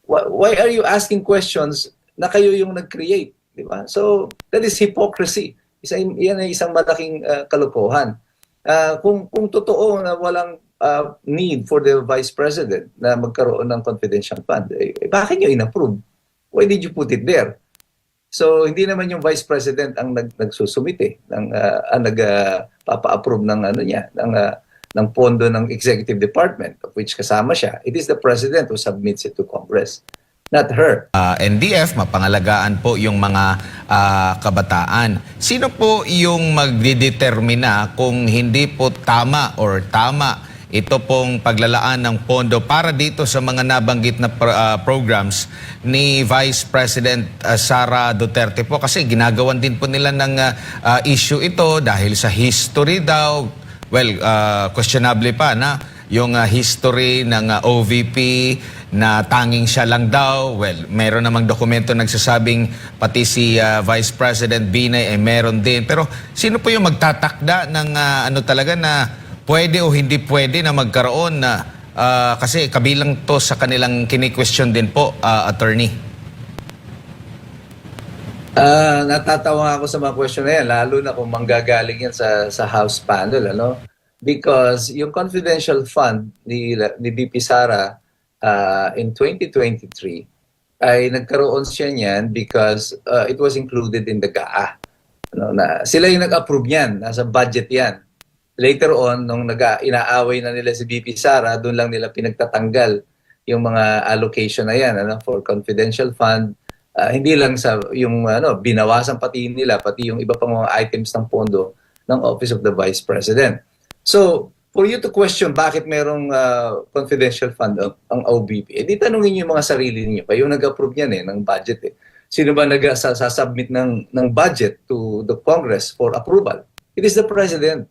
why are you asking questions na kayo yung nag-create, di ba? So that is hypocrisy. Yan ay isang malaking kalokohan. Kung totoo na walang need for the Vice President na magkaroon ng confidential fund, bakit nyo in-approve? Why did you put it there? So hindi naman yung Vice President ang nagsusumite ng nagpapa-approve ng ng pondo ng Executive Department, of which kasama siya. It is the President who submits it to Congress, not her. NDF, mapangalagaan po yung mga kabataan. Sino po yung magdidetermina kung hindi po tama or tama ito pong paglalaan ng pondo para dito sa mga nabanggit na programs ni Vice President Sara Duterte po? Kasi ginagawan din po nila ng issue ito dahil sa history daw. Well, questionable pa na yung history ng OVP na tanging siya lang daw. Well, meron namang dokumento nagsasabing pati si Vice President Binay ay meron din. Pero sino po yung magtatakda ng talaga na pwede o hindi pwede na magkaroon na kasi kabilang to sa kanilang kini-question din po, attorney? Natatawa ako sa mga question na yan, lalo na kung manggagaling yan sa House panel, ano? Because yung confidential fund ni VP Sara in 2023 ay nagkaroon siya niyan because it was included in the GAA. Ano, na sila yung nag-approve niyan, nasa budget yan. Later on, nung inaaway na nila si VP Sara, doon lang nila pinagtatanggal yung mga allocation na yan, ano, for confidential fund. Hindi lang sa yung binawasan pati nila, pati yung iba pang mga items ng pondo ng Office of the Vice President. So, for you to question bakit merong confidential fund ang OVP, di tanungin niyo yung mga sarili niyo. Kayo nag-approve niyan ng budget eh. Sino ba nag-submit ng budget to the Congress for approval? It is the President.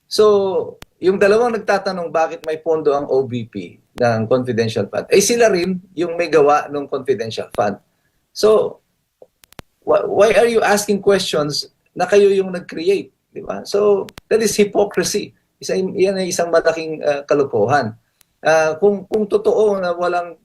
So, yung dalawang nagtatanong bakit may pondo ang OVP ng confidential fund, ay sila rin yung may gawa ng confidential fund. So, why are you asking questions na kayo yung nag-create? Di ba? So, that is hypocrisy. Yan ay isang malaking kalokohan. Kung totoo na walang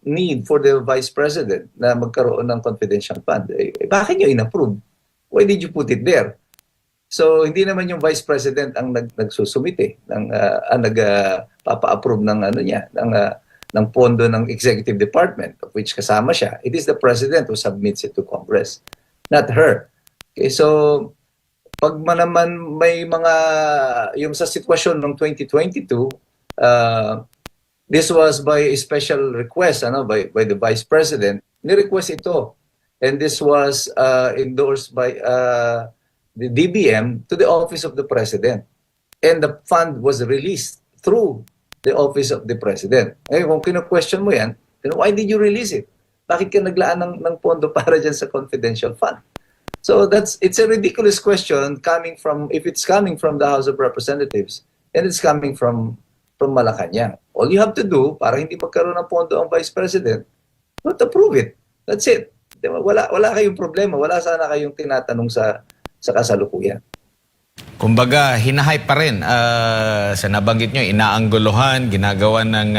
need for the Vice President na magkaroon ng confidential fund, bakit nyo in-approve? Why did you put it there? So, hindi naman yung Vice President ang nagsusumite, nagpapa-approve ng pondo ng Executive Department, of which kasama siya. It is the President who submits it to Congress, not her. Okay, so pag naman may mga, yung sa sitwasyon ng 2022, this was by a special request by the Vice President, ni-request ito. And this was endorsed by the DBM to the Office of the President. And the fund was released through the Office of the President. Ngayon, kung kino-question mo yan, why did you release it? Bakit ka naglaan ng pondo para dyan sa confidential fund? So it's a ridiculous question if it's coming from the House of Representatives and it's coming from Malacanang. All you have to do para hindi magkaroon ng pondo ang Vice President, not approve it. That's it. Wala kayong problema. Wala sana kayong tinatanong sa kasalukuyan. Kumbaga, hinahay pa rin sa nabanggit nyo, inaangguluhan, ginagawa ng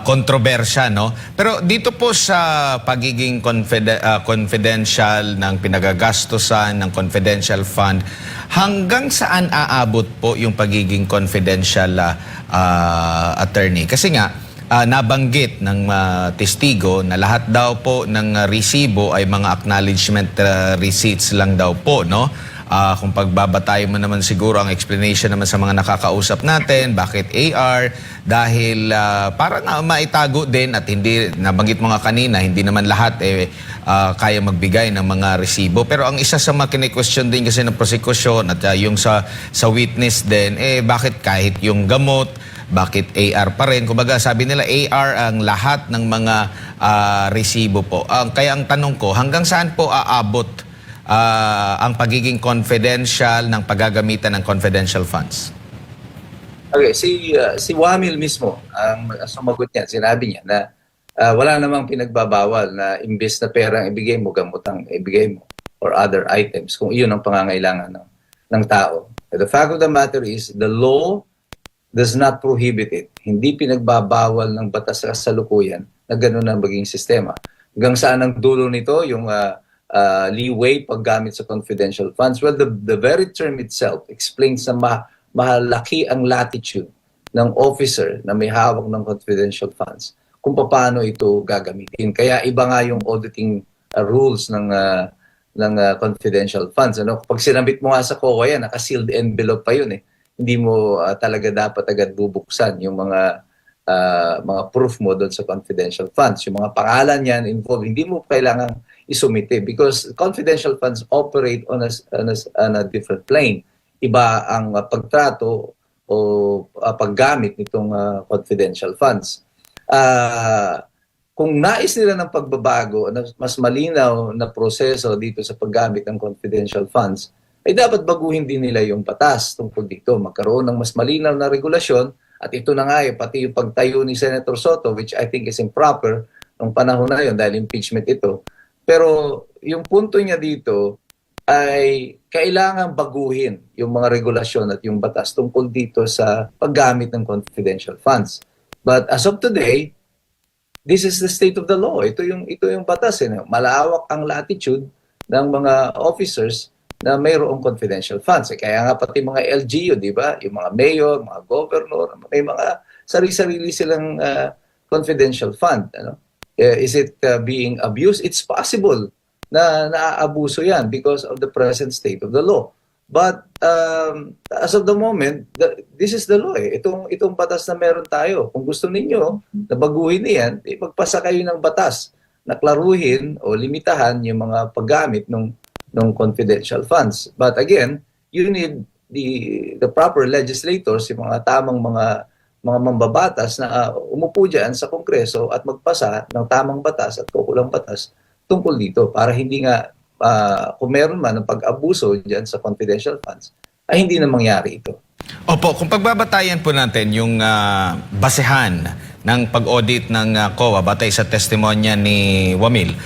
kontrobersya, no? Pero dito po sa pagiging confidential ng pinagagastusan ng confidential fund, hanggang saan aabot po yung pagiging confidential attorney? Kasi nga, nabanggit ng testigo na lahat daw po ng resibo ay mga acknowledgement receipts lang daw po, no? Kung pagbabatayin mo naman siguro ang explanation naman sa mga nakakausap natin, bakit AR? Dahil para nga maitago din at hindi, nabanggit mo nga kanina, hindi naman lahat kaya magbigay ng mga resibo. Pero ang isa sa mga kine-question din kasi ng prosecution at yung sa witness din, bakit kahit yung gamot, bakit AR pa rin? Kumbaga sabi nila AR ang lahat ng mga resibo po. Kaya ang tanong ko, hanggang saan po aabot ang pagiging confidential ng paggagamitan ng confidential funds? Okay, si Wamil mismo ang sumagot niya, sinabi niya na wala namang pinagbabawal na imbes na perang ibigay mo, gamotang ibigay mo or other items kung iyon ang pangangailangan ng tao. The fact of the matter is the law does not prohibit it. Hindi pinagbabawal ng batas sa kasalukuyan na gano'n ang maging sistema. Hanggang saan ang dulo nito, yung leeway paggamit sa confidential funds? Well, the very term itself explains na malaki ang latitude ng officer na may hawak ng confidential funds kung paano ito gagamitin. Kaya iba nga yung auditing rules ng confidential funds. Ano? Pag sinabit mo nga sa COA yan, naka-sealed envelope pa yun eh. Hindi mo talaga dapat agad bubuksan yung mga proof mo doon sa confidential funds. Yung mga pangalan yan involved, hindi mo kailangan isumite because confidential funds operate on a different plane. Iba ang pagtrato o paggamit nitong confidential funds. Kung nais nila ng pagbabago, mas malinaw na proseso dito sa paggamit ng confidential funds, ay dapat baguhin din nila yung batas tungkol dito. Magkaroon ng mas malinaw na regulasyon at ito na nga pati yung pagtayo ni Senator Soto, which I think is improper nung panahon na yun dahil impeachment ito. Pero yung punto niya dito ay kailangan baguhin yung mga regulasyon at yung batas tungkol dito sa paggamit ng confidential funds. But as of today, this is the state of the law. Ito yung batas. Malawak ang latitude ng mga officers na mayroong confidential funds. Kaya nga pati mga LGU, di ba? Yung mga mayor, mga governor, may mga sarili-sarili silang confidential fund. Ano? Is it being abused? It's possible na naaabuso yan because of the present state of the law. But as of the moment, this is the law. Itong batas na meron tayo. Kung gusto ninyo na baguhin niyan, magpasa kayo ng batas na klaruhin o limitahan yung mga paggamit ng confidential funds. But again, you need the proper legislators, yung mga tamang mga mambabatas na umupo dyan sa Kongreso at magpasa ng tamang batas at kaukulang batas tungkol dito para hindi nga kung meron man ng pag-abuso dyan sa confidential funds, ay hindi na mangyari ito. Opo, kung pagbabatayan po natin yung basehan ng pag-audit ng COA batay sa testimonya ni Wamil,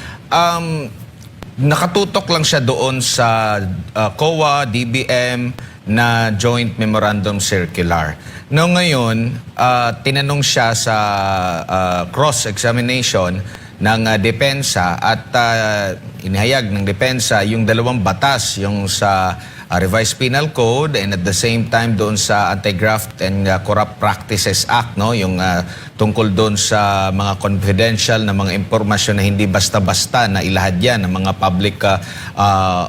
nakatutok lang siya doon sa COA, DBM na Joint Memorandum Circular. No, ngayon, tinanong siya sa cross-examination ng depensa at inihayag ng depensa yung dalawang batas, yung sa Revised Penal Code and at the same time doon sa Anti-Graft and Corrupt Practices Act, no, yung tungkol doon sa mga confidential na mga impormasyon na hindi basta-basta na ilahad yan ng mga public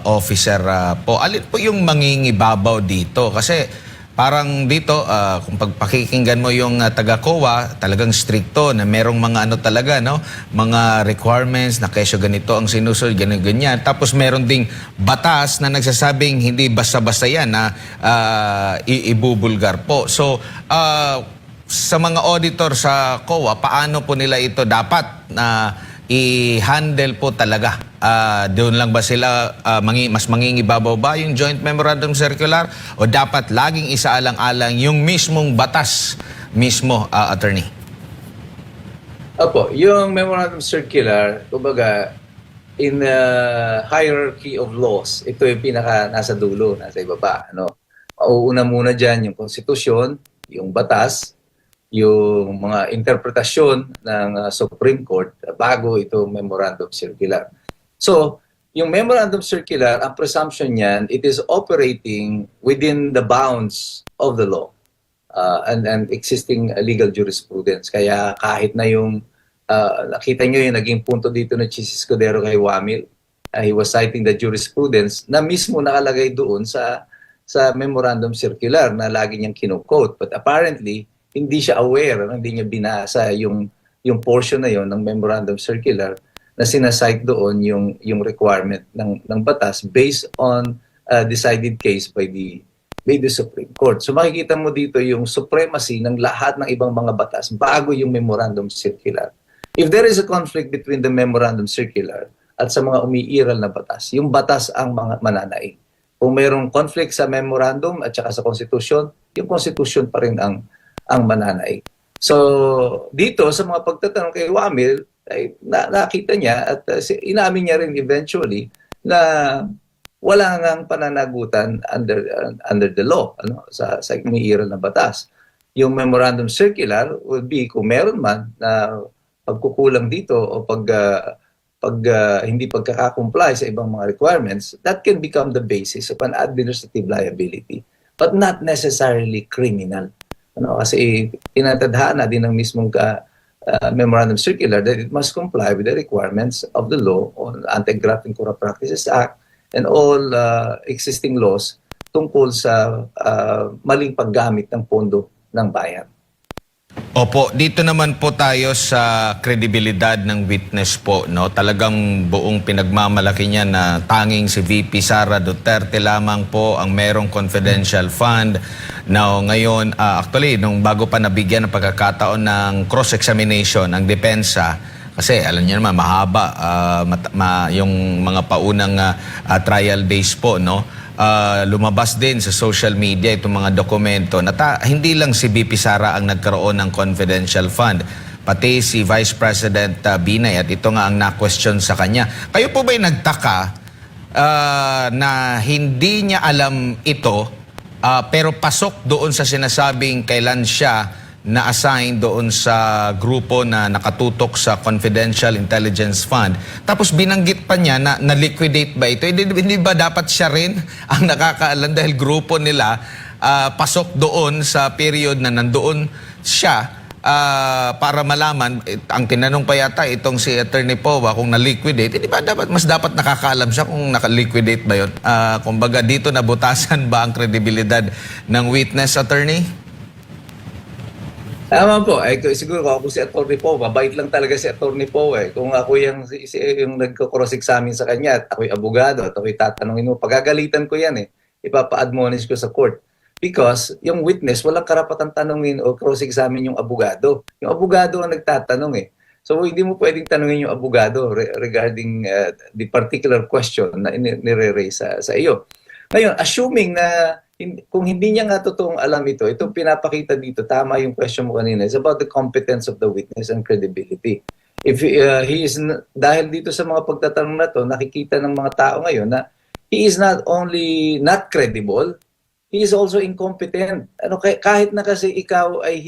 officer po. Alin po yung mangingibabaw dito? Kasi parang dito, kung pagpakikinggan mo yung taga-COA, talagang stricto na merong mga ano talaga, no? Mga requirements na kesyo ganito ang sinusunod, ganyan. Tapos meron ding batas na nagsasabing hindi basta-basta yan na ibubulgar po. So, sa mga auditor sa COA, paano po nila ito dapat na i-handle po talaga? Doon lang ba sila mas mangingibabaw ba yung Joint Memorandum Circular o dapat laging isaalang-alang yung mismong batas mismo, attorney? Opo, yung Memorandum Circular, kumbaga, in the hierarchy of laws, ito yung pinaka nasa dulo, nasa ibaba. Ano? Mauuna muna dyan yung konstitusyon, yung batas, yung mga interpretasyon ng Supreme Court bago ito Memorandum Circular. So, yung Memorandum Circular, ang presumption niyan, it is operating within the bounds of the law and existing legal jurisprudence. Kaya kahit na yung, nakita nyo yung naging punto dito ng Chis Escudero kay Wamil, he was citing the jurisprudence na mismo nakalagay doon sa Memorandum Circular na lagi niyang kino-quote. But apparently, hindi siya aware, hindi niya binasa yung portion na yon ng Memorandum Circular na sinasite doon yung requirement ng batas based on a decided case by the Supreme Court. So makikita mo dito yung supremacy ng lahat ng ibang mga batas bago yung Memorandum Circular. If there is a conflict between the Memorandum Circular at sa mga umiiral na batas, yung batas ang mga mananaig. Kung mayroong conflict sa Memorandum at saka sa Constitution, yung Constitution pa rin ang mananaig. So, dito sa mga pagtatanong kay Wamil, ay nakita niya at inamin niya rin eventually na wala ngang pananagutan under the law sa umiiral na batas. Yung Memorandum Circular would be kung meron man na pagkukulang dito o hindi pagkakakomply sa ibang mga requirements, that can become the basis of an administrative liability, but not necessarily criminal. Kasi tinatadhana din ng mismong memorandum circular that it must comply with the requirements of the law on Anti-Graft and Corrupt Practices Act and all existing laws tungkol sa maling paggamit ng pondo ng bayan. Opo, dito naman po tayo sa kredibilidad ng witness po, no? Talagang buong pinagmamalaki niya na tanging si VP Sara Duterte lamang po ang merong confidential fund. Now, ngayon, actually, nung bago pa nabigyan ng pagkakataon ng cross-examination ang depensa, kasi alam niyo naman, mahaba yung mga paunang trial days po, no? Lumabas din sa social media itong mga dokumento na hindi lang si VP Sara ang nagkaroon ng confidential fund, pati si Vice President Binay, at ito nga ang na-question sa kanya. Kayo po ba'y nagtaka na hindi niya alam ito pero pasok doon sa sinasabing kailan siya na-assign doon sa grupo na nakatutok sa Confidential Intelligence Fund. Tapos binanggit pa niya na na-liquidate ba ito? Hindi ba dapat siya rin ang nakakaalam dahil grupo nila pasok doon sa period na nandoon siya para malaman? Ang tinanong pa yata itong si Attorney Powa kung na-liquidate, hindi ba mas dapat nakakaalam siya kung naka-liquidate ba yun? Kumbaga dito nabutasan ba ang kredibilidad ng witness, Attorney? Tama po. Siguro ako si Atty. Poe, mabait lang talaga si Atty. Poe. Kung ako yung nagko-cross-examine sa kanya at ako'y abogado at ako'y tatanungin mo, pagagalitan ko yan Ipapa-admonish ko sa court. Because yung witness, walang karapatang tanungin o cross-examine yung abogado. Yung abogado ang nagtatanong So hindi mo pwedeng tanungin yung abogado regarding the particular question na nire-raise sa iyo. Ngayon, assuming na kung hindi niya nga totoong alam itong pinapakita dito, tama yung question mo kanina, it's about the competence of the witness and credibility. If dahil dito sa mga pagtatanong na to, nakikita ng mga tao ngayon na he is not only not credible, he is also incompetent. Kahit na kasi ikaw ay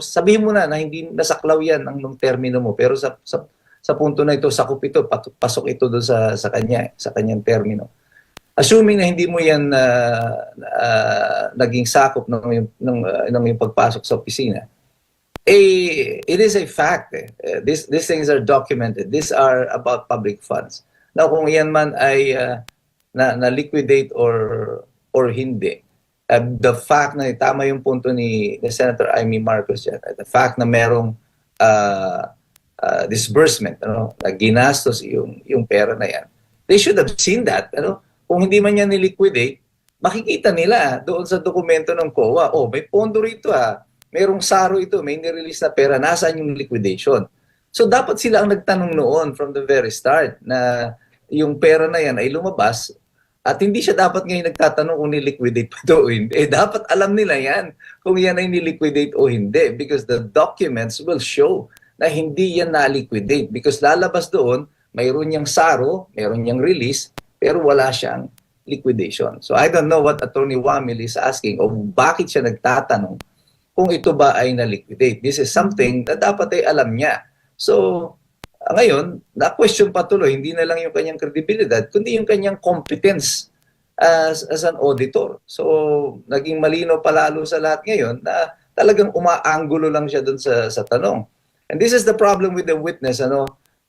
sabihin mo na hindi nasaklaw yan ng termino mo, pero sa punto na ito, sakop ito, pasok ito doon sa kanyang termino. Assuming na hindi mo yan naging sakop ng yung pagpasok sa opisina, it is a fact. These things are documented. These are about public funds. Now, kung yan man ay na-liquidate or hindi, the fact na tama yung punto ni Senator Amy Marcos yan, the fact na merong disbursement, na ginastos yung pera na yan, they should have seen that. Kung hindi man yan niliquidate, makikita nila doon sa dokumento ng COA, may pondo rito merong saro ito, may nirelease na pera, nasaan yung liquidation? So dapat sila ang nagtanong noon from the very start na yung pera na yan ay lumabas at hindi siya dapat ngayon nagtatanong kung niliquidate pa ito o hindi. Dapat alam nila yan kung yan ay niliquidate o hindi because the documents will show na hindi yan na-liquidate because lalabas doon, mayroon niyang saro, mayroon niyang release, pero wala siyang liquidation. So I don't know what Attorney Wamil is asking o bakit siya nagtatanong kung ito ba ay na-liquidate. This is something na dapat ay alam niya. So ngayon, na-question patuloy, hindi na lang yung kanyang kredibilidad, kundi yung kanyang competence as an auditor. So naging malino palalo sa lahat ngayon na talagang umaanggulo lang siya dun sa tanong. And this is the problem with the witness,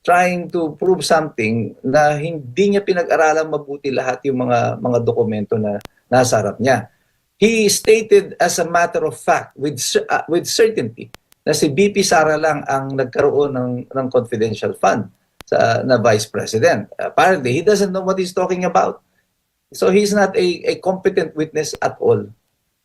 trying to prove something na hindi niya pinag-aralan mabuti lahat yung mga dokumento na nasa harap niya. He stated as a matter of fact with certainty na si BP Sara lang ang nagkaroon ng confidential fund na Vice President. Apparently, he doesn't know what he's talking about. So he's not a competent witness at all.